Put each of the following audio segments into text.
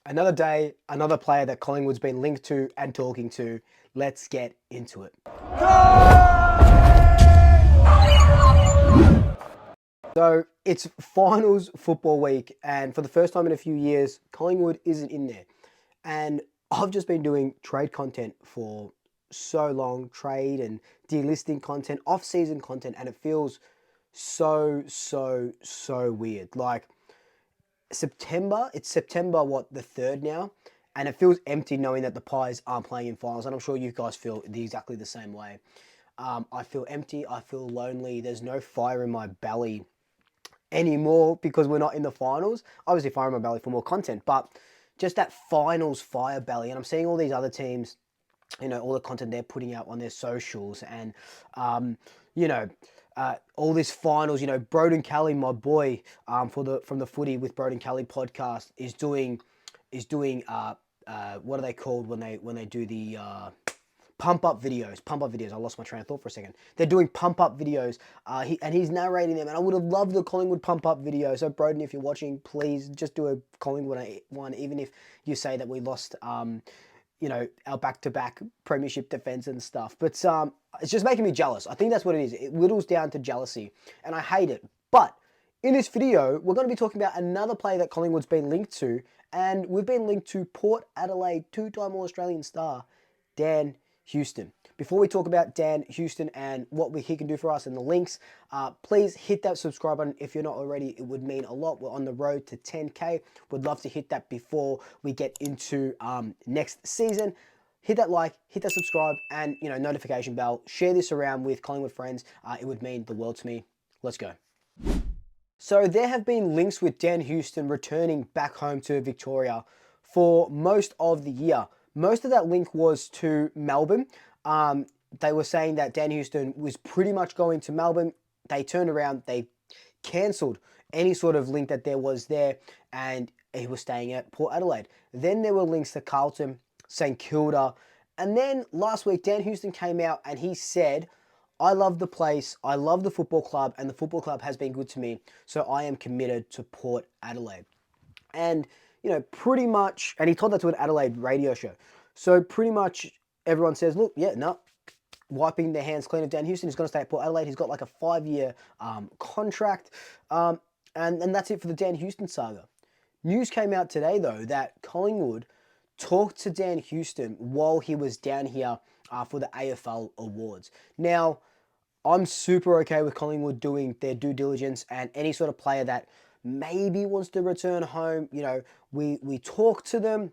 Another day, another player that Collingwood's been linked to and talking to. Let's get into it. So it's finals football week, and for the first time in a few years, Collingwood isn't in there. And I've just been doing trade content for so long, trade and delisting content, off-season content, and it feels so weird. Like September, it's September, what, the 3rd now? And it feels empty knowing that the Pies aren't playing in finals. And I'm sure you guys feel exactly the same way. I feel empty. I feel lonely. There's no fire in my belly anymore because we're not in the finals. Obviously, fire in my belly for more content, but just that finals fire belly. And I'm seeing all these other teams, all the content they're putting out on their socials and, you know, all this finals, Broden Kelly, my boy, from the Footy with Broden Kelly podcast is doing, what are they called when they do the, pump up videos. I lost my train of thought for a second. They're doing pump up videos, and he's narrating them. And I would have loved the Collingwood pump up video. So Broden, if you're watching, please just do a Collingwood one, even if you say that we lost, our back-to-back premiership defense and stuff. But it's just making me jealous. I think that's what it is. It whittles down to jealousy, and I hate it. But in this video, we're going to be talking about another player that Collingwood's been linked to, and we've been linked to Port Adelaide two-time All-Australian star, Dan Houston. Before we talk about Dan Houston and what he can do for us and the links, please hit that subscribe button if you're not already. It would mean a lot. We're on the road to 10K. Would love to hit that before we get into next season. Hit that like, hit that subscribe, and notification bell. Share this around with Collingwood friends. It would mean the world to me. Let's go. So there have been links with Dan Houston returning back home to Victoria for most of the year. Most of that link was to Melbourne. They were saying that Dan Houston was pretty much going to Melbourne. They turned around, they cancelled any sort of link that there was there, and he was staying at Port Adelaide. Then there were links to Carlton, St Kilda, and then last week Dan Houston came out and he said, I love the place, I love the football club, and the football club has been good to me, so I am committed to Port Adelaide. And pretty much, and he told that to an Adelaide radio show. So pretty much everyone says, look, yeah, no, wiping their hands clean of Dan Houston. He's going to stay at Port Adelaide. He's got like a 5-year contract. And that's it for the Dan Houston saga. News came out today, though, that Collingwood talked to Dan Houston while he was down here for the AFL Awards. Now, I'm super okay with Collingwood doing their due diligence, and any sort of player that maybe wants to return home, we talk to them,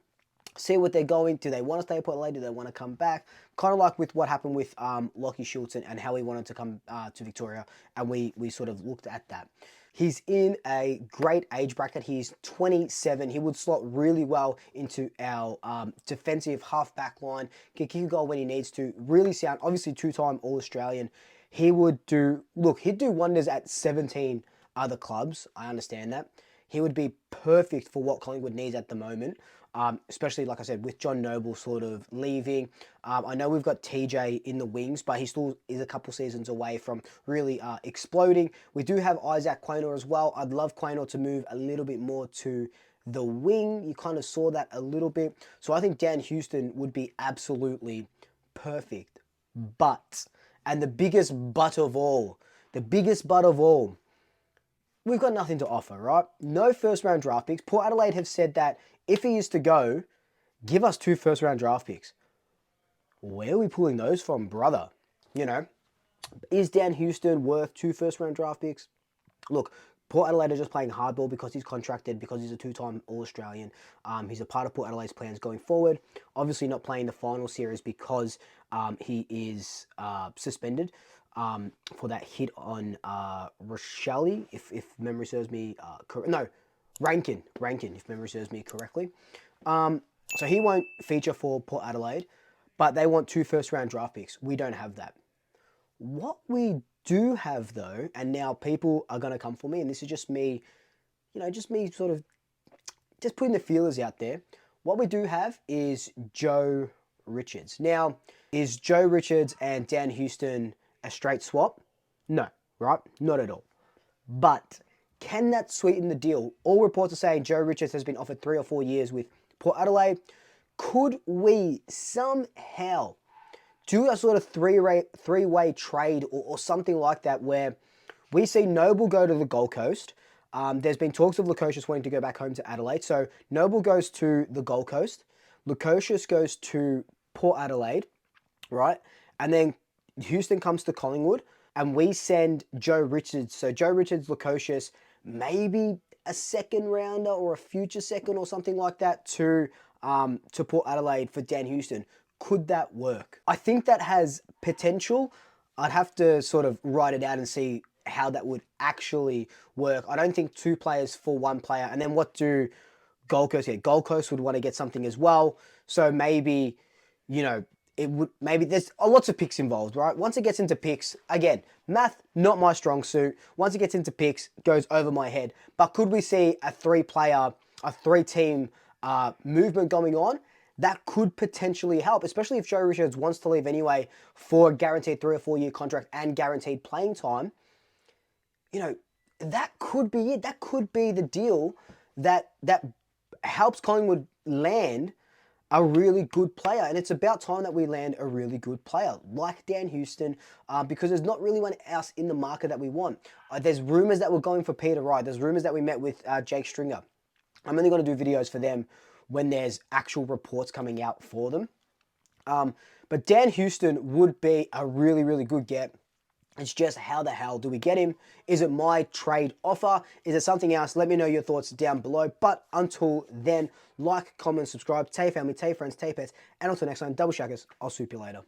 see what they're going. Do they want to stay at Port Adelaide? Do they want to come back? Kind of like with what happened with Lachie Schultz and how he wanted to come to Victoria, and we sort of looked at that. He's in a great age bracket. He's 27. He would slot really well into our defensive half-back line. Can kick a goal when he needs to. Really sound. Obviously, two-time All-Australian. He'd do wonders at 17 other clubs. I understand that. He would be perfect for what Collingwood needs at the moment, especially, like I said, with John Noble sort of leaving. I know we've got TJ in the wings, but he still is a couple seasons away from really exploding. We do have Isaac Quaynor as well. I'd love Quaynor to move a little bit more to the wing. You kind of saw that a little bit. So I think Dan Houston would be absolutely perfect. But, and the biggest but of all, we've got nothing to offer, right? No first-round draft picks. Port Adelaide have said that if he is to go, give us 2 first-round draft picks. Where are we pulling those from, brother? Is Dan Houston worth 2 first-round draft picks? Look, Port Adelaide are just playing hardball because he's contracted, because he's a 2-time All-Australian. He's a part of Port Adelaide's plans going forward. Obviously not playing the final series because he is suspended for that hit on Rochelle, if memory serves me correct. No, Rankin, if memory serves me correctly. So he won't feature for Port Adelaide, but they want 2 first-round draft picks. We don't have that. What we do have, though, and now people are going to come for me, and this is just me, sort of just putting the feelers out there. What we do have is Joe Richards. Now, is Joe Richards and Dan Houston a straight swap? No, right? Not at all. But can that sweeten the deal? All reports are saying Joe Richards has been offered 3 or 4 years with Port Adelaide. Could we somehow do a sort of three-way trade or something like that where we see Noble go to the Gold Coast? There's been talks of Lukosius wanting to go back home to Adelaide. So Noble goes to the Gold Coast. Lukosius goes to Port Adelaide, right? And then Houston comes to Collingwood. And we send Joe Richards. So Joe Richards, Lukosius, maybe a second rounder or a future second or something like that to Port Adelaide for Dan Houston. Could that work? I think that has potential. I'd have to sort of write it out and see how that would actually work. I don't think 2 players for 1 player. And then what do Gold Coast get? Gold Coast would want to get something as well. So maybe, you know, it would, maybe there's lots of picks involved, right? Once it gets into picks, again, math, not my strong suit. Once it gets into picks, goes over my head. But could we see a 3-team movement going on? That could potentially help, especially if Joe Richards wants to leave anyway for a guaranteed 3 or 4 year contract and guaranteed playing time. You know, that could be it. That could be the deal that helps Collingwood land a really good player. And it's about time that we land a really good player like Dan Houston, because there's not really one else in the market that we want. There's rumours that we're going for Peter Wright. There's rumours that we met with Jake Stringer. I'm only going to do videos for them when there's actual reports coming out for them. But Dan Houston would be a really, really good get. It's just how the hell do we get him? Is it my trade offer? Is it something else? Let me know your thoughts down below. But until then, like, comment, subscribe. Tay family, Tay friends, Tay pets. And until next time, double shackers. I'll swoop you later.